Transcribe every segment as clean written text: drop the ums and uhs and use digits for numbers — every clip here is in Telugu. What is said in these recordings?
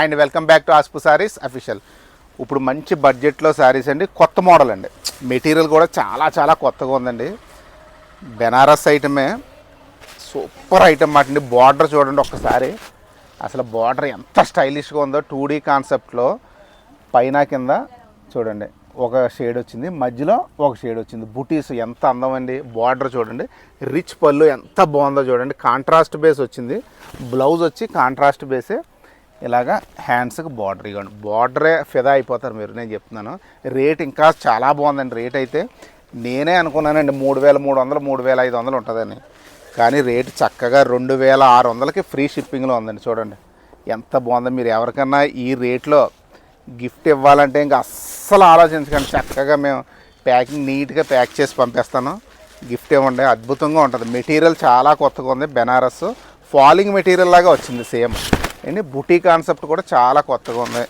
అండ్ వెల్కమ్ బ్యాక్ టు ఆస్పు సారీస్ అఫీషియల్. ఇప్పుడు మంచి బడ్జెట్లో శారీస్ అండి, కొత్త మోడల్ అండి. మెటీరియల్ కూడా చాలా కొత్తగా ఉందండి. బెనారస్ ఐటమే, సూపర్ ఐటమ్ అటండి. బార్డర్ చూడండి ఒక్కసారి, అసలు బార్డర్ ఎంత స్టైలిష్గా ఉందో. 2D కాన్సెప్ట్లో పైన కింద చూడండి ఒక షేడ్ వచ్చింది, మధ్యలో ఒక షేడ్ వచ్చింది. బుటీస్ ఎంత అందం అండి. బార్డర్ చూడండి, రిచ్ పళ్ళు ఎంత బాగుందో చూడండి. కాంట్రాస్ట్ బేస్ వచ్చింది, బ్లౌజ్ వచ్చి కాంట్రాస్ట్ బేసే. ఇలాగా హ్యాండ్స్కి బార్డర్, ఇవ్వండి బార్డరే ఫిదా అయిపోతారు మీరు, నేను చెప్తున్నాను. రేట్ ఇంకా చాలా బాగుందండి. రేట్ అయితే నేనే అనుకున్నానండి 3300 3500 ఉంటుందని, కానీ రేటు చక్కగా 2600కి ఫ్రీ షిప్పింగ్లో ఉందండి. చూడండి ఎంత బాగుందో. మీరు ఎవరికన్నా ఈ రేట్లో గిఫ్ట్ ఇవ్వాలంటే ఇంకా అస్సలు ఆలోచించకండి. చక్కగా మేము ప్యాకింగ్ నీట్గా ప్యాక్ చేసి పంపిస్తాను. గిఫ్ట్ ఇవ్వండి, అద్భుతంగా ఉంటుంది. మెటీరియల్ చాలా కొత్తగా ఉంది. బెనారస్ ఫాలింగ్ మెటీరియల్ లాగా వచ్చింది సేమ్ అండి. బుటీ కాన్సెప్ట్ కూడా చాలా కొత్తగా ఉంది.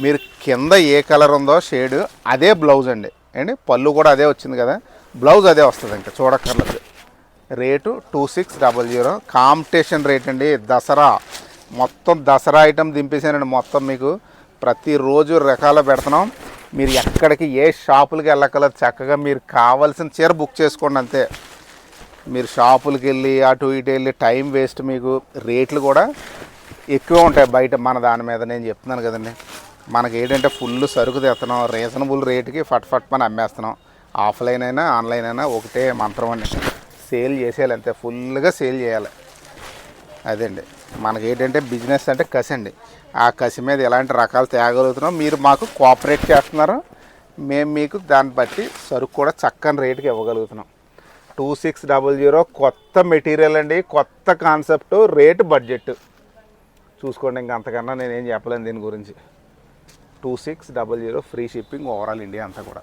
మీరు కింద ఏ కలర్ ఉందో షేడ్ అదే బ్లౌజ్ అండి. అండి పళ్ళు కూడా అదే వచ్చింది కదా, బ్లౌజ్ అదే వస్తుంది, ఇంకా చూడక్కర్లేదు. రేటు 2600, కాంపిటీషన్ రేట్ అండి. దసరా మొత్తం దసరా ఐటమ్ దింపేసానండి. మొత్తం మీకు ప్రతిరోజు రకాలు పెడుతున్నాం. మీరు ఎక్కడికి ఏ షాపులకి వెళ్ళక్కర్లేదు, చక్కగా మీరు కావాల్సిన చీర బుక్ చేసుకోండి అంతే. మీరు షాపులకి వెళ్ళి అటు ఇటు వెళ్ళి టైం వేస్ట్. మీకు రేట్లు కూడా ఎక్కువ ఉంటాయి బయట మన దాని మీద, నేను చెప్తున్నాను కదండి. మనకి ఏంటంటే ఫుల్ సరుకు తెస్తున్నాం, రీజనబుల్ రేటుకి ఫట్ మనం అమ్మేస్తున్నాం. ఆఫ్లైన్ అయినా ఆన్లైన్ అయినా ఒకటే మంత్రం అండి, సేల్ చేసేయాలి అంతే. ఫుల్గా సేల్ చేయాలి, అదండి. మనకి ఏంటంటే బిజినెస్ అంటే కసి అండి. ఆ కసి మీద ఎలాంటి రకాలు తేగలుగుతున్నాం, మీరు మాకు కోఆపరేట్ చేస్తున్నారు, మేము మీకు దాన్ని బట్టి సరుకు కూడా చక్కని రేటుకి ఇవ్వగలుగుతున్నాం. 2600 కొత్త మెటీరియల్ అండి, కొత్త కాన్సెప్ట్, రేటు బడ్జెట్ చూసుకోండి. ఇంకా అంతకన్నా నేనేం చెప్పలేను దీని గురించి. 2600 ఫ్రీ షిప్పింగ్ ఓవరాల్ ఇండియా అంతా కూడా.